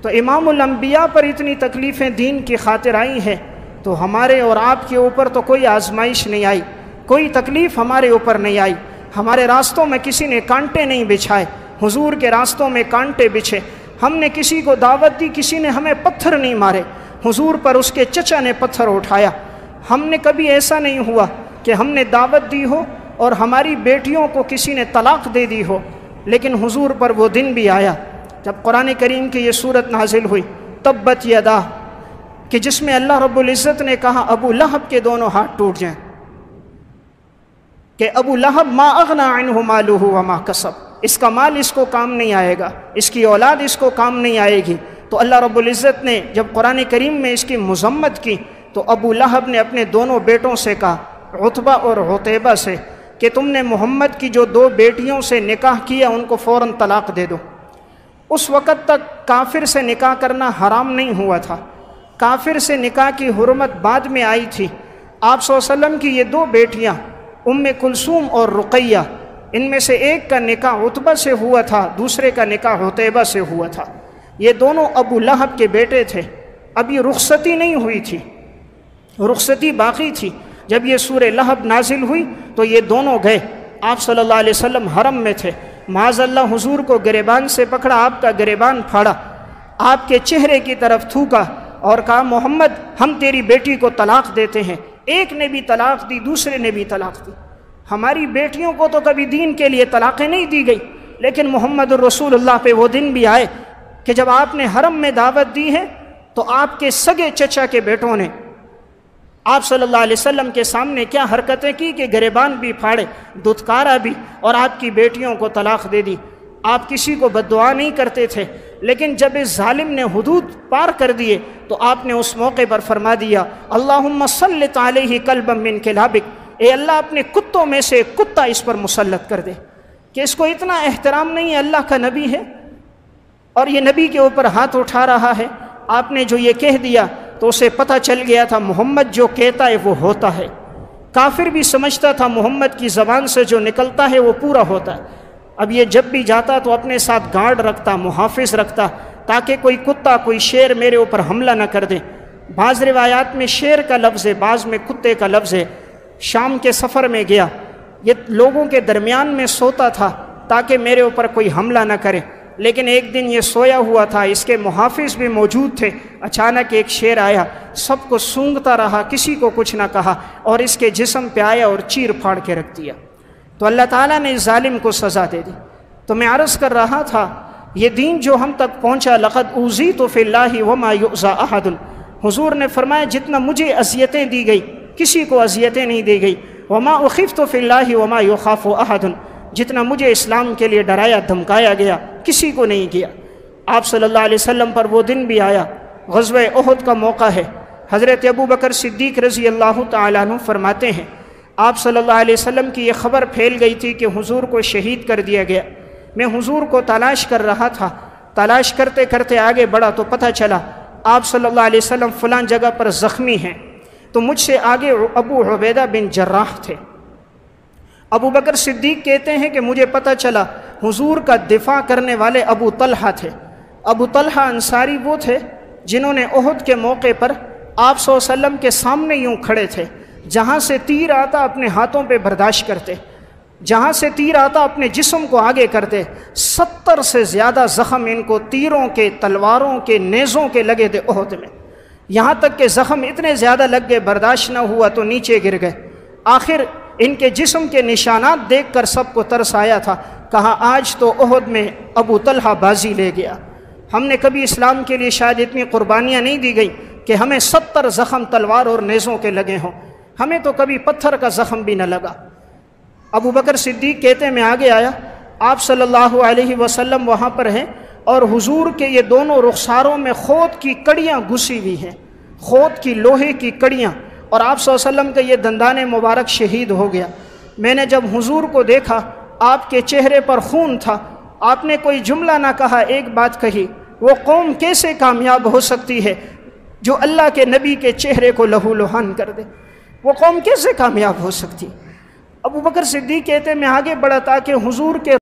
تو امام الانبیاء پر اتنی تکلیفیں دین کی خاطر آئی ہیں، تو ہمارے اور آپ کے اوپر تو کوئی آزمائش نہیں آئی، کوئی تکلیف ہمارے اوپر نہیں آئی، ہمارے راستوں میں کسی نے کانٹے نہیں بچھائے، حضور کے راستوں میں کانٹے بچھے، ہم نے کسی کو دعوت دی، کسی نے ہمیں پتھر نہیں مارے، حضور پر اس کے چچا نے پتھر اٹھایا۔ ہم نے کبھی ایسا نہیں ہوا کہ ہم نے دعوت دی ہو اور ہماری بیٹیوں کو کسی نے طلاق دے دی ہو، لیکن حضور پر وہ دن بھی آیا جب قرآن کریم کی یہ صورت نازل ہوئی تبت یدا، کہ جس میں اللہ رب العزت نے کہا ابو لہب کے دونوں ہاتھ ٹوٹ جائیں، کہ ابو لہب ما اغنا عنہ مالہ وما کسب، اس کا مال اس کو کام نہیں آئے گا، اس کی اولاد اس کو کام نہیں آئے گی۔ تو اللہ رب العزت نے جب قرآن کریم میں اس کی مذمت کی تو ابو لہب نے اپنے دونوں بیٹوں سے کہا، عتبہ اور عتیبہ سے، کہ تم نے محمد کی جو 2 بیٹیوں سے نکاح کیا ان کو فوراً طلاق دے دو۔ اس وقت تک کافر سے نکاح کرنا حرام نہیں ہوا تھا، کافر سے نکاح کی حرمت بعد میں آئی تھی۔ آپ صلی اللہ علیہ وسلم کی یہ 2 بیٹیاں ام کلثوم اور رقیہ، ان میں سے ایک کا نکاح عتبہ سے ہوا تھا، دوسرے کا نکاح عتیبہ سے ہوا تھا۔ یہ دونوں ابو لہب کے بیٹے تھے، ابھی رخصتی نہیں ہوئی تھی، رخصتی باقی تھی۔ جب یہ سورہ لہب نازل ہوئی تو یہ دونوں گئے، آپ صلی اللہ علیہ وسلم حرم میں تھے، معاذ اللہ حضور کو گریبان سے پکڑا، آپ کا گریبان پھاڑا، آپ کے چہرے کی طرف تھوکا اور کہا محمد ہم تیری بیٹی کو طلاق دیتے ہیں۔ ایک نے بھی طلاق دی، دوسرے نے بھی طلاق دی۔ ہماری بیٹیوں کو تو کبھی دین کے لیے طلاقیں نہیں دی گئی، لیکن محمد الرسول اللہ پہ وہ دن بھی آئے کہ جب آپ نے حرم میں دعوت دی ہے تو آپ کے سگے چچا کے بیٹوں نے آپ صلی اللہ علیہ وسلم کے سامنے کیا حرکتیں کی کہ گریبان بھی پھاڑے، دھتکارا بھی، اور آپ کی بیٹیوں کو طلاق دے دی۔ آپ کسی کو بد دعا نہیں کرتے تھے، لیکن جب اس ظالم نے حدود پار کر دیے تو آپ نے اس موقع پر فرما دیا اللہم سلط علیہ کلبا من کلابک، اے اللہ اپنے کتوں میں سے ایک کتا اس پر مسلط کر دے، کہ اس کو اتنا احترام نہیں ہے، اللہ کا نبی ہے اور یہ نبی کے اوپر ہاتھ اٹھا رہا ہے۔ آپ نے جو یہ کہہ دیا تو اسے پتہ چل گیا تھا محمد جو کہتا ہے وہ ہوتا ہے۔ کافر بھی سمجھتا تھا محمد کی زبان سے جو نکلتا ہے وہ پورا ہوتا ہے۔ اب یہ جب بھی جاتا تو اپنے ساتھ گارڈ رکھتا، محافظ رکھتا، تاکہ کوئی کتا کوئی شیر میرے اوپر حملہ نہ کر دے۔ بعض روایات میں شیر کا لفظ ہے، بعض میں کتے کا لفظ ہے۔ شام کے سفر میں گیا، یہ لوگوں کے درمیان میں سوتا تھا تاکہ میرے اوپر کوئی حملہ نہ کرے، لیکن ایک دن یہ سویا ہوا تھا، اس کے محافظ بھی موجود تھے، اچانک ایک شیر آیا، سب کو سونگتا رہا، کسی کو کچھ نہ کہا، اور اس کے جسم پہ آیا اور چیر پھاڑ کے رکھ دیا۔ تو اللہ تعالیٰ نے اس ظالم کو سزا دے دی۔ تو میں عرض کر رہا تھا یہ دین جو ہم تک پہنچا لقد اوذیت فی اللہ وما یؤذی احد، حضور نے فرمایا جتنا مجھے اذیتیں دی گئی کسی کو اذیتیں نہیں دی گئی، وما اخفت فی اللہ وما یخاف احد، جتنا مجھے اسلام کے لیے ڈرایا دھمکایا گیا کسی کو نہیں کیا۔ آپ صلی اللہ علیہ وسلم پر وہ دن بھی آیا، غزوہ احد کا موقع ہے۔ حضرت ابو بکر صدیق رضی اللہ تعالیٰ عنہ فرماتے ہیں آپ صلی اللہ علیہ وسلم کی یہ خبر پھیل گئی تھی کہ حضور کو شہید کر دیا گیا۔ میں حضور کو تلاش کر رہا تھا، تلاش کرتے کرتے آگے بڑھا تو پتہ چلا آپ صلی اللہ علیہ وسلم فلاں جگہ پر زخمی ہیں۔ تو مجھ سے آگے ابو عبیدہ بن جراح تھے۔ ابو بکر صدیق کہتے ہیں کہ مجھے پتہ چلا حضور کا دفاع کرنے والے ابو طلحہ تھے۔ ابو طلحہ انصاری وہ تھے جنہوں نے احد کے موقع پر آپ صلی اللہ علیہ وسلم کے سامنے یوں کھڑے تھے، جہاں سے تیر آتا اپنے ہاتھوں پہ برداشت کرتے، جہاں سے تیر آتا اپنے جسم کو آگے کرتے۔ 70 سے زیادہ زخم ان کو تیروں کے، تلواروں کے، نیزوں کے لگے تھے احد میں، یہاں تک کہ زخم اتنے زیادہ لگ گئے برداشت نہ ہوا تو نیچے گر گئے۔ آخر ان کے جسم کے نشانات دیکھ کر سب کو ترس آیا تھا، کہا آج تو احد میں ابو طلحہ بازی لے گیا۔ ہم نے کبھی اسلام کے لیے شاید اتنی قربانیاں نہیں دی گئی کہ ہمیں 70 زخم تلوار اور نیزوں کے لگے ہوں، ہمیں تو کبھی پتھر کا زخم بھی نہ لگا۔ ابو بکر صدیق کہتے میں آگے آیا، آپ صلی اللہ علیہ وسلم وہاں پر ہیں اور حضور کے یہ دونوں رخساروں میں خود کی کڑیاں گھسی ہوئی ہیں، خود کی لوہے کی کڑیاں، اور آپ صلی اللہ علیہ وسلم کا یہ دندان مبارک شہید ہو گیا۔ میں نے جب حضور کو دیکھا آپ کے چہرے پر خون تھا، آپ نے کوئی جملہ نہ کہا، ایک بات کہی، وہ قوم کیسے کامیاب ہو سکتی ہے جو اللہ کے نبی کے چہرے کو لہو لہان کر دے؟ وہ قوم کیسے کامیاب ہو سکتی؟ ابو بکر صدیق کہتے میں آگے بڑھا تاکہ حضور کے